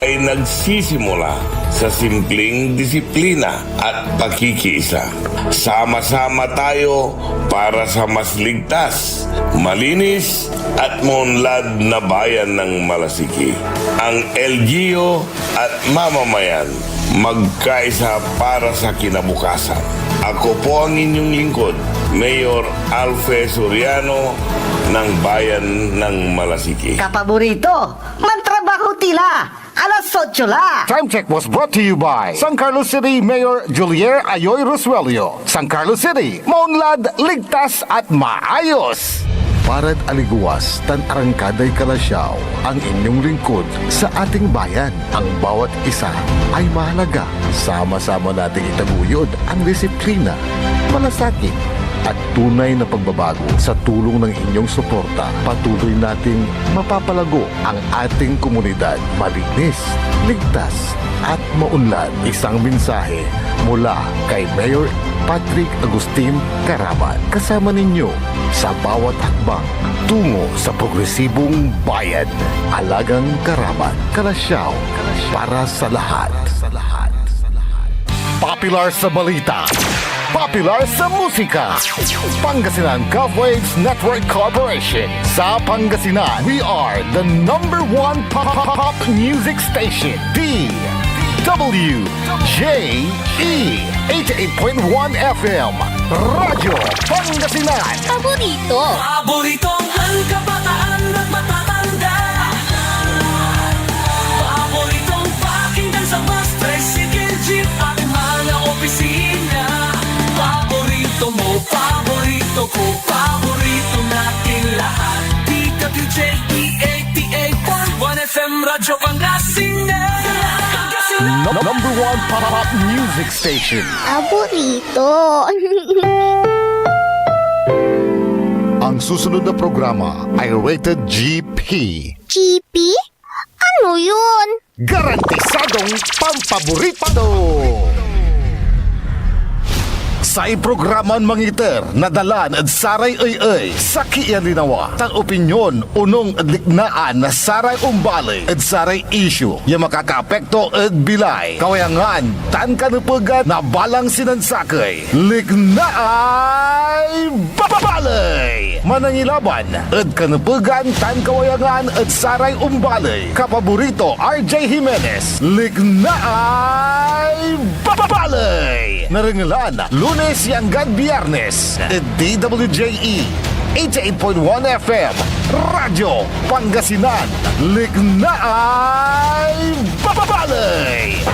ay nagsisimula sa simpleng disiplina at pakikiisa. Sama-sama tayo para sa mas ligtas, malinis at maunlad na bayan ng Malasiki. Ang LGU at mamamayan magkaisa para sa kinabukasan. Ako po ang inyong lingkod, Mayor Alfe Soriano ng Bayan ng Malasiki. Kapaborito, mantrabaho tila. Alas 8 la. Time check was brought to you by San Carlos City Mayor Julier Ayoy Rosuelio. San Carlos City, maunlad, ligtas at maayos. Parad aliguas, tan arangkaday kalasyaw, ang inyong lingkod sa ating bayan. Ang bawat isa ay mahalaga. Sama-sama nating itaguyod ang disiplina, malasakit, at tunay na pagbabago. Sa tulong ng inyong suporta, patuloy nating mapapalago ang ating komunidad. Malinis, ligtas, at maunlad. Isang mensahe mula kay Mayor Patrick Agustin Caraman. Kasama ninyo sa bawat hakbang tungo sa progresibong bayan. Alagang Caraman, Kalasyaw, para sa lahat. Popular sa balita, popular sa musika. Pangasinan Govwaves Network Corporation. Sa Pangasinan, we are the #1 pop music station. DWJE 88.1 FM. Radyo Pangasinan. Paboritong ang kabataan at matatanda. Paboritong pakinggan sa bus, tricycle, jeep at mga opisina. Paborito mo, paborito ko, paborito natin lahat. DWJE 88.1 FM, Radyo Pangasinan. #1 pop music station. Paborito. Ang susunod na programa ay rated GP. GP? Ano yun? Garantisadong pampaborito! Sa iprograman mangiter, nadalan at saray ay sa kialinawa. Tan opinyon, unong adliknaan na saray umbali at saray issue. Yung makakaapekto at bilay. Kawayangan, tan kanupugan na balang sinansakay. Liknaay babalay! Manangilaban at kanupugan, tan kawayangan at saray umbali. Kapaborito, RJ Jimenez. Liknaay babalay! Narangalan, Lunes hanggang Biyernes, DWJE 88.1 FM, Radyo Pangasinan, Liknaay babalay!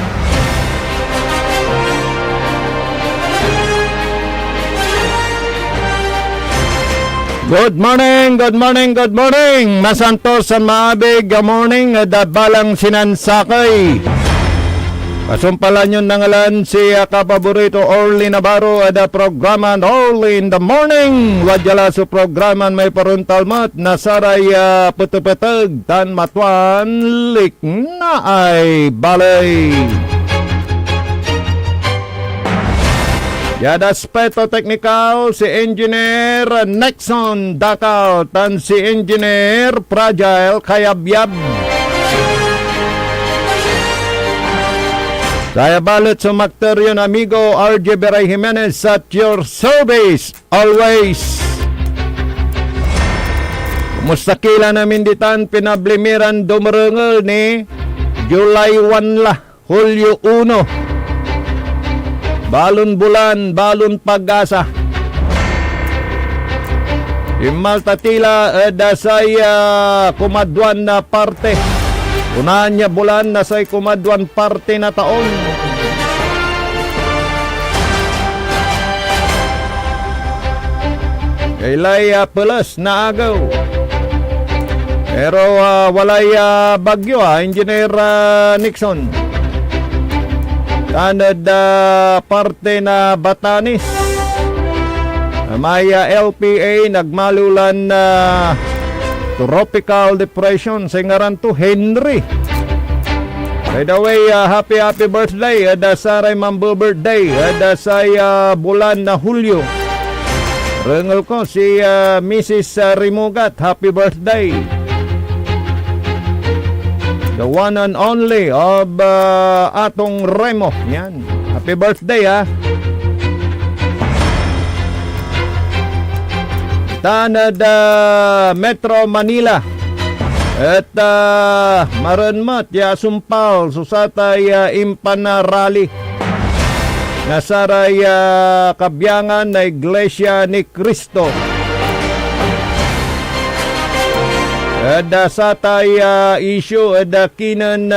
Good morning, good morning, good morning. Masantos sa maabig, good morning. Dabalang sinansakay. Kasumpalan yun nangalan si kapaborito Orly Navarro ada programan Orly in the morning. Wadjala sa programan may paruntalmat nasaray peteg-peteg tan matuan likna ay balay. Yada aspeto teknikal si Engineer Nexon Dakal tan si Engineer Fragile Kayabyab. Saya balot sa makteryon amigo RJ Beray Jimenez at your service always. Kumusta kila namin ditan pinablimiran dumarangel ni July 1 la, Hulyo 1. Balon bulan, balon pag-asa. Imalta tila dasay kumadwan na parte. Unahan niya bulan na say kumadwan parte na taon. Kailay pelas na agaw. Pero walay bagyo Engineer Nixon. Tanad parte na Batanis. May LPA nagmalulan na tropical depression sa ngaran to Henry. By the way, happy birthday. Saray mambo birthday. Sa bulan na Hulyo. Rengal ko si Mrs. Rimugat. Happy birthday. the one and only of Atong Remo. Yan. Happy birthday, ha. Tanad Metro Manila. At maranmat ya sumpal susatay impana rally. Nasaray kabyangan na Iglesia ni Cristo. Ada satay issue ada kinan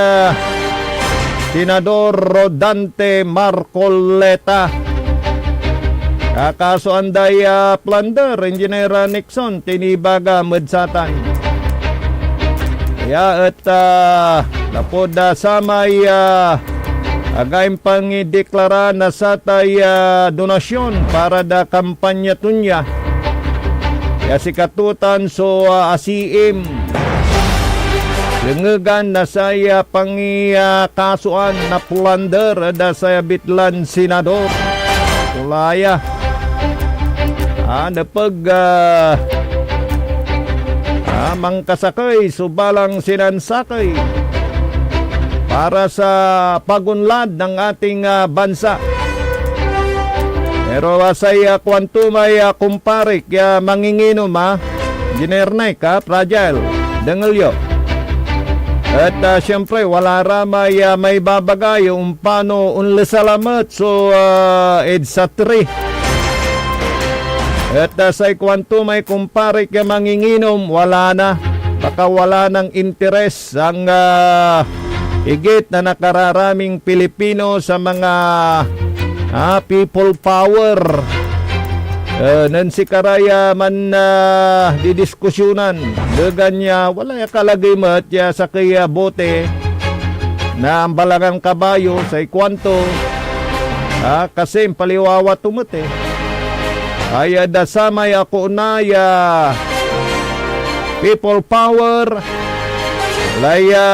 Senador Rodante Marcoleta. Kaso anday plunder Engineer Nixon tinibaga medsatan. Ya at lapod samay agay pangideklara na satay donasyon para da kampanya tunya. Ya sikatutan so ASIM lengegan na saya kasuan na plunder da saya bitlan senador. Tulaya napag mangkasakay subalang sinansakay para sa pagunlad ng ating bansa. Pero say kwanto may kumparik manginginom Ginernek fragile dengelyo. At siyempre wala ramay may babagay yung paano unlasalamat so EDSA 3. At say kwanto may kumparik manginginom wala na. Baka wala ng interes ang higit na nakararaming Pilipino sa mga people power. Nansi karaya man didiskusyonan. Dagan niya, wala ya kalagay mat ya sa kaya bote na ang balagang kabayo sa ikwanto. Kasi paliwawa tumute. Ay dasamay ako na ya people power. Laya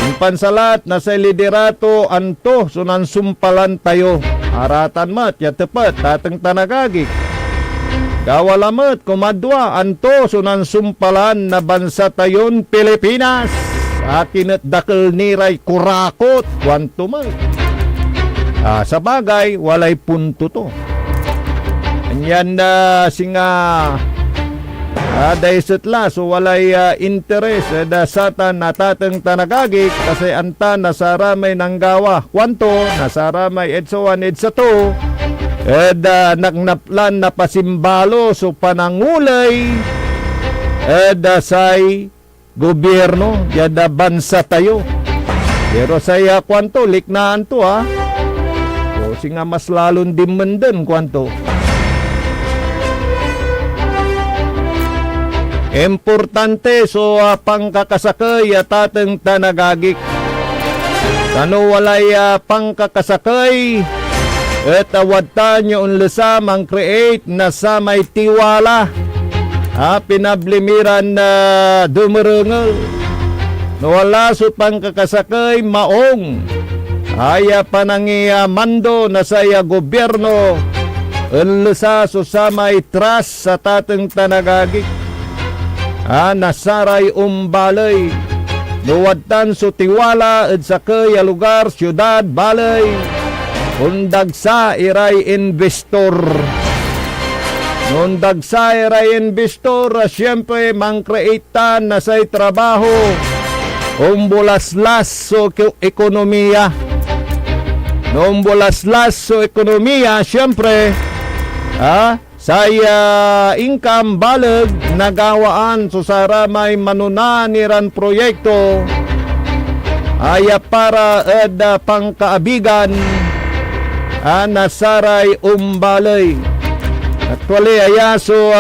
yung pansalat na sa liderato anto sunan sumpalan tayo. Aratan mat ya tepat tateng tanagagik. Gawalamat kumadwa anto sunan sumpalan na bansa tayon Pilipinas. Akin at dakil niray kurakot kwanto may. Sa bagay walay punto to. Anyan singa daisitla so walay interes da satan natateng tanagagik kasi anta nasaramay ng gawa kwanto nasaramay EDSA 1 EDSA 2 nagnaplan na pasimbalo so panangulay say gobyerno yada bansa tayo pero saya kwanto liknaan to o singa mas lalong dimenden kwanto. Importante so pangkakasakay tateng tanagagik. Kano walay pangkakasakay at awadtan nyo unlasam ang create na sa may tiwala. Pinablimiran na dumarungal. Nawala so pangkakasakay maong. Aya panangiyamando na saya gobyerno. Unlasa so sa may trust sa tateng tanagagik. Nasaray umbalay nuwadtan so tiwala at sa kaya lugar, syudad, balay undag sa iray investor nundag sa iray investor siyempre mangkreatan na say trabaho umbulaslas so ekonomiya umbulaslas so ekonomiya siyempre saya income balag nagawaan so saramay manunaniran proyekto aya para pangkaabigan nasaray umbalay. Actually aya so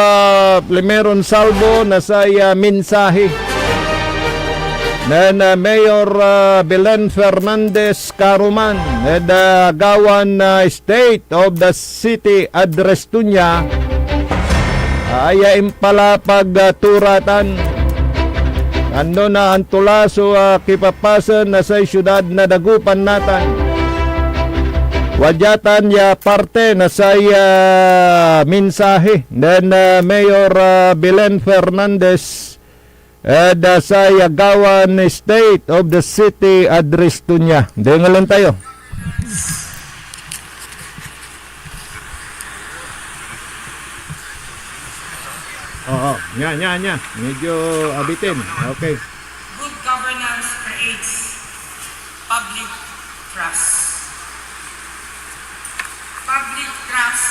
primeron salvo na saya mensahe na Mayor Belen Fernandez Caruman gawan State of the City address to niya aya impalapag turatan ano na antula so kipapasan na sa syudad na dagupan natan wajatan ya parte na sa mensahe then Mayor Belen Fernandez sa Yagawan State of the City address to niya. Dengalan tayo. Oo, nya. Medyo abitin. Okay. Good governance creates public trust. Public trust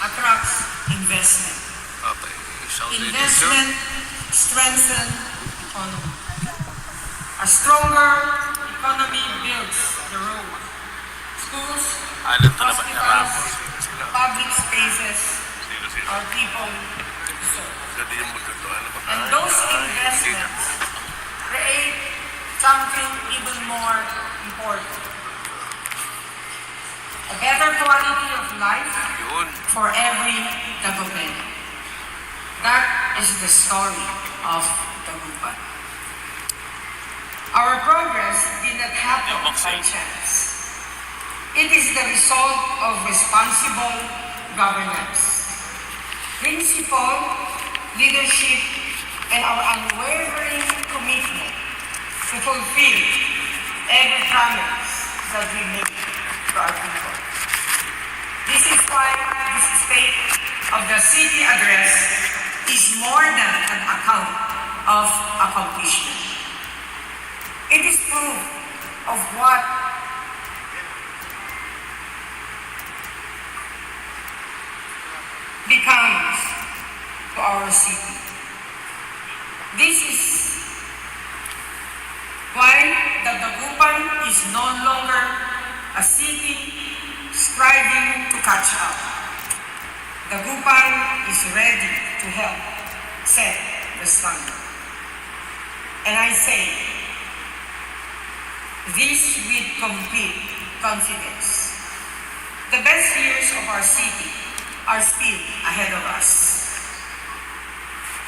attracts investment. Investment strengthens economy. A stronger economy builds the road. Schools, hospitals, public spaces are people to serve. And those investments create something even more important. A better quality of life for every Tagumpay. That is the story of Tagumpay. Our progress did not happen by chance. It is the result of responsible governance, principle, leadership, and our unwavering commitment to fulfill every promise that we make to our people. This is why this State of the City address is more than an account of accomplishment. It is proof of what becomes to our city. This is why the Dagupan is no longer a city striving to catch up. Dagupan is ready to help set the standard. And I say this with complete confidence. The best years of our city are still ahead of us.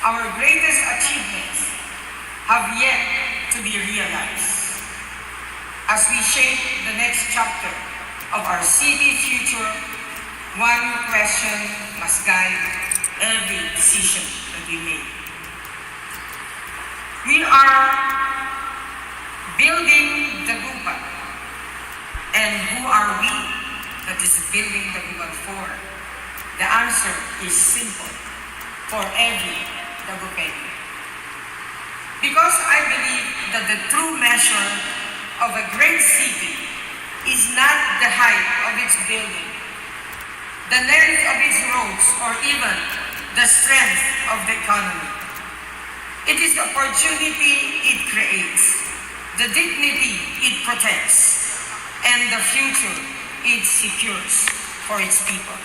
Our greatest achievements have yet to be realized. As we shape the next chapter of our city future, one question must guide every decision that we make. We are building Dagupan. And who are we that is building Dagupan for? The answer is simple for every Dagupan. Because I believe that the true measure of a great city is not the height of its building, the length of its roads, or even the strength of the economy. It is the opportunity it creates, the dignity it protects, and the future it secures for its people.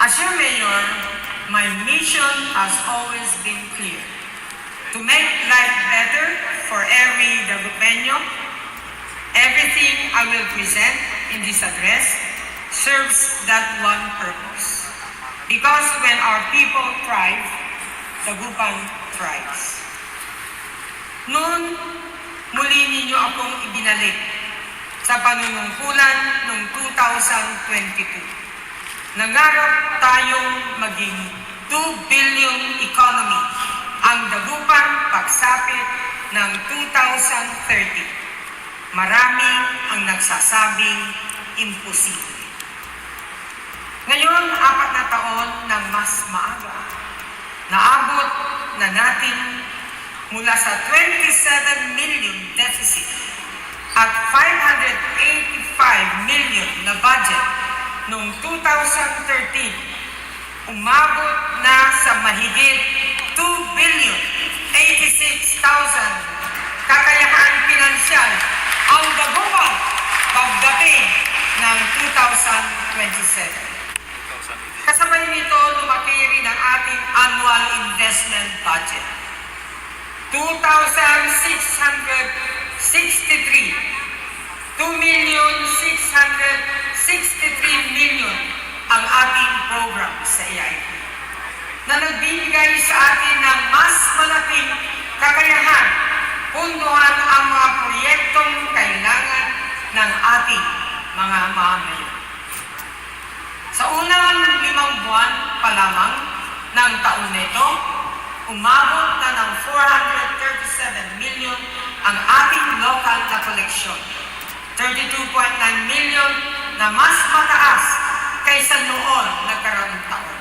As your mayor, my mission has always been clear: to make life better for every Dagupeño. Everything I will present in this address serves that one purpose. Because when our people thrive, Dagupan thrives. Noon, muli ninyo akong ibinalik sa panunungkulan noong 2022. Nangarap tayong maging 2 billion economy ang Dagupan pagsapit ng 2030. Marami ang nagsasabing imposible. Ngayon, 4 na taon ng mas maaga, naabot na natin mula sa 27 million deficit at 585 million na budget noong 2013, umabot na sa mahigit 2 billion 86,000 kakayahan pinansyal ang Dagupan pagdating ng 2027. Kasabay nito, lumaki rin ang ating annual investment budget. 2,663 million ang ating program sa EIP na nagbibigay sa atin ng mas malaking kakayahan punduhan ang mga proyektong kailangan ng ating mga mamamayan. Sa unang 5 buwan pa lamang ng taon nito, umabot na ng 437 million ang ating local na koleksyon. 32.9 million na mas mataas kaysa noon nagkaraang taon.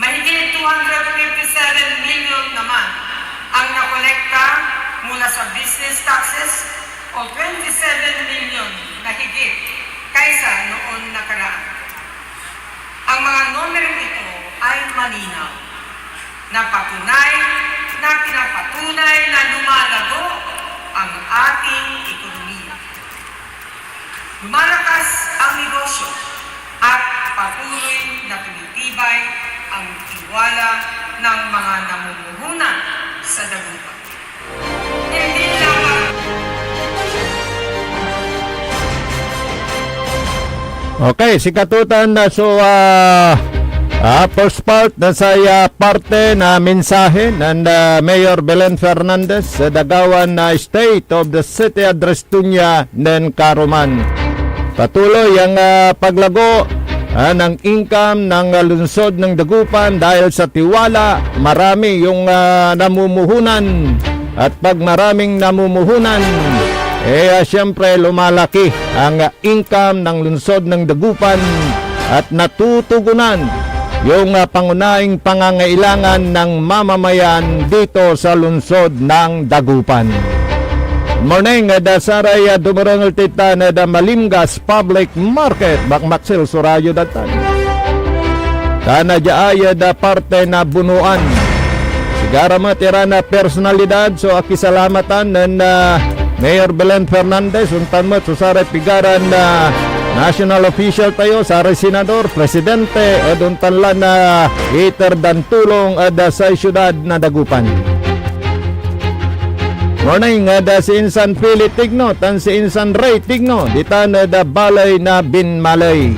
Mahigit 257 million naman ang nakolekta mula sa business taxes o 27 million na higit kaysa noon nakaraan. Ang mga numerong ito ay malinaw na pinapatunay na lumalago ang ating ekonomiya. Lumalakas ang negosyo at patuloy na tumitibay ang tiwala ng mga namumuhunan sa dagupan. Hindi lamang Okay, si Katutan na first part na sa parte na mensahe ng Mayor Belen Fernandez sa Dagawan na State of the City Address Tunya ng Karuman. Patuloy ang paglago ng income ng lungsod ng Dagupan dahil sa tiwala, marami yung namumuhunan at pag maraming namumuhunan, siyempre lumalaki ang income ng lungsod ng Dagupan at natutugunan yung pangunahing pangangailangan ng mamamayan dito sa lungsod ng Dagupan. Morning, Saray Dumarangol Tita na Malimgas Public Market, Bakmaksil, Surayo Datan. Kana jaaya da parte na bunuan. Sigara matira na personalidad, so akisalamatan ng Mayor Belen Fernandez, untan mo, Saray Pigaran na national official tayo, Saray Senador, Presidente, untan lang na iter dan tulong sa syudad na Dagupan. Morning, da si Insan Pili Tigno, tan si Insan Ray Tigno, dita na da balay na Binmalay.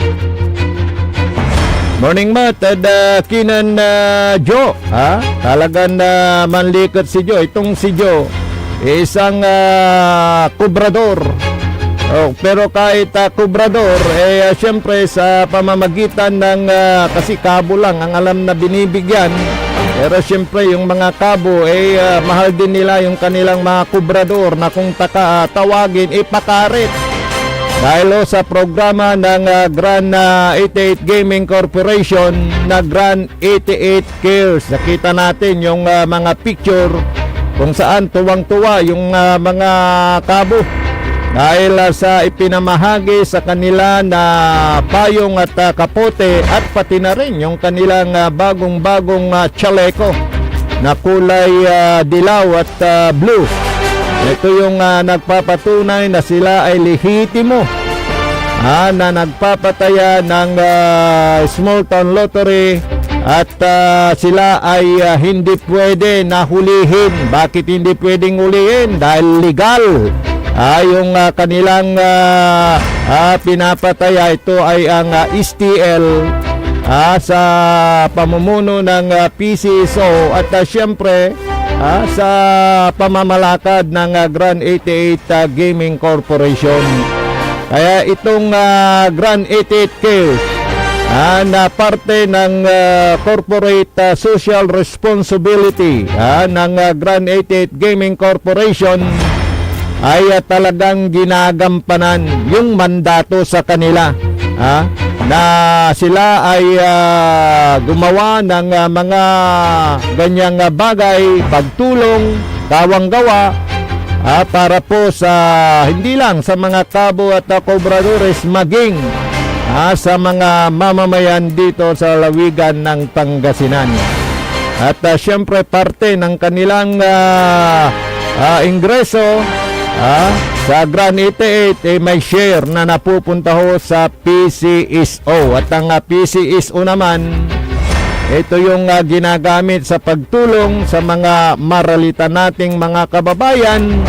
Morning, mat, da kinan Joe, ha? Talagang manlikot si Joe. Itong si Joe, isang kubrador. Oh, pero kahit kubrador, siyempre sa pamamagitan ng kasi kabo lang ang alam na binibigyan. Pero siyempre yung mga kabo mahal din nila yung kanilang mga kubrador na kung tawagin ipakarit. Dahil sa programa ng Grand 88 Gaming Corporation na Grand 88 Cares. Nakita natin yung mga picture kung saan tuwang-tuwa yung mga kabo. Dahil sa ipinamahagi sa kanila na payong at kapote at pati na rin yung kanilang bagong-bagong chaleco na kulay dilaw at blue. Ito yung nagpapatunay na sila ay lehitimo na nagpapataya ng small town lottery at sila ay hindi pwede nahulihin. Bakit hindi pwedeng hulihin? Dahil legal. Yung kanilang pinapataya, ito ay ang STL sa pamumuno ng PCSO at siyempre sa pamamalakad ng Grand 88 Gaming Corporation. Kaya itong Grand 88 Cares na parte ng corporate social responsibility ng Grand 88 Gaming Corporation ay talagang ginagampanan yung mandato sa kanila na sila ay gumawa ng mga ganyang bagay, pagtulong, kawang-gawa para po sa hindi lang sa mga kabo at kobradores maging sa mga mamamayan dito sa lawigan ng Pangasinan. At siyempre parte ng kanilang ingreso sa Grand 88 may share na napupunta ho sa PCSO. At ang PCSO naman, ito yung ginagamit sa pagtulong sa mga maralita nating mga kababayan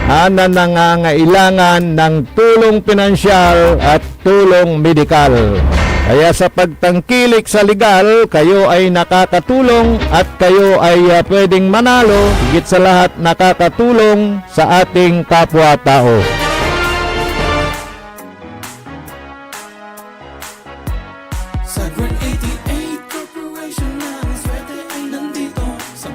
na nangangailangan ng tulong pinansyal at tulong medikal. Kaya sa pagtangkilik sa legal, kayo ay nakakatulong at kayo ay pwedeng manalo, higit sa lahat nakakatulong sa ating kapwa-tao. Sa Grand 88 Corporation na ang swerte ay nandito. Sa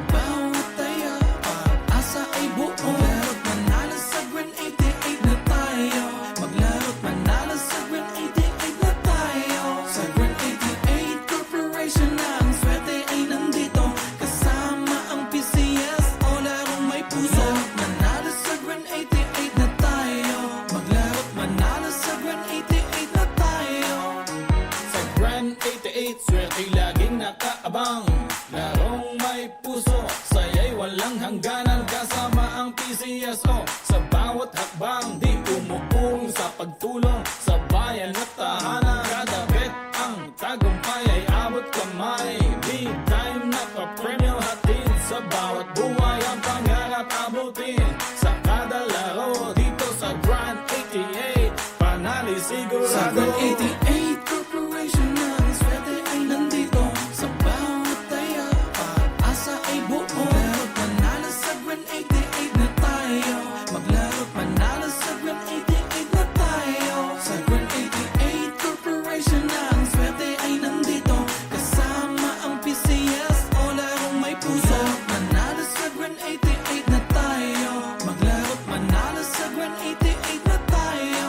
PCSO sa bawat hakbang di umuurong sa pagtulong sa bayan at tahanan. Kada bet ang tagumpay ay abot kamay. Big time na papremyo hatid sa bawat buhay. Ang pangarap abutin sa kada laro dito sa Grand 88. Panali sigurado sa Grand 88 Corporation na ang swerte ay nandito sa bawat taya. Pag-asa ay buo. Maglaro't manalo sa Grand 88 na tayo. Maglaro't manalo sa Grand 88 na tayo. Sa Grand 88 Corporation na ang swerte ay nandito. Kasama ang PCS o larong may puso. Manalo sa Grand 88 na tayo. Maglaro't manalo sa Grand 88 na tayo.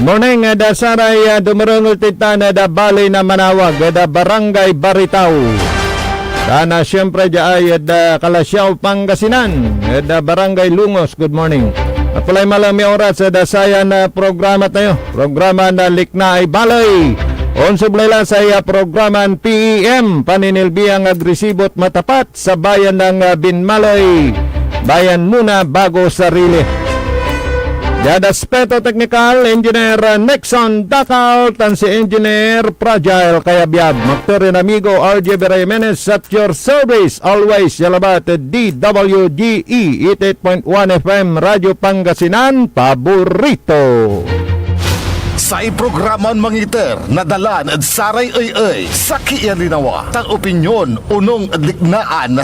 Morning, da saray dumarong ultitan da balay na manawag da barangay Baritaw. Dana siyempre da ay da Kalasyaw, Pangasinan, da barangay Lungos. Good morning. At pala'y malami oras da saya na programa tayo. Programa na likna ay balay. Onso lang sa programan PEM, paninilbiyang agresibot matapat sa bayan ng Binmaloy. Bayan muna bago sarili. Dada Speto Technical, Engineer Nixon Dakal, tan si Engineer Fragile Kayabyab. Magturin amigo RJ Jimenez at your service. Always yalabat DWGE 88.1 FM Radio Pangasinan, paborito. Sa iprograman mangiter, nadalan at saray ay sa kiyan linawa. Tang opinyon, unong digmaan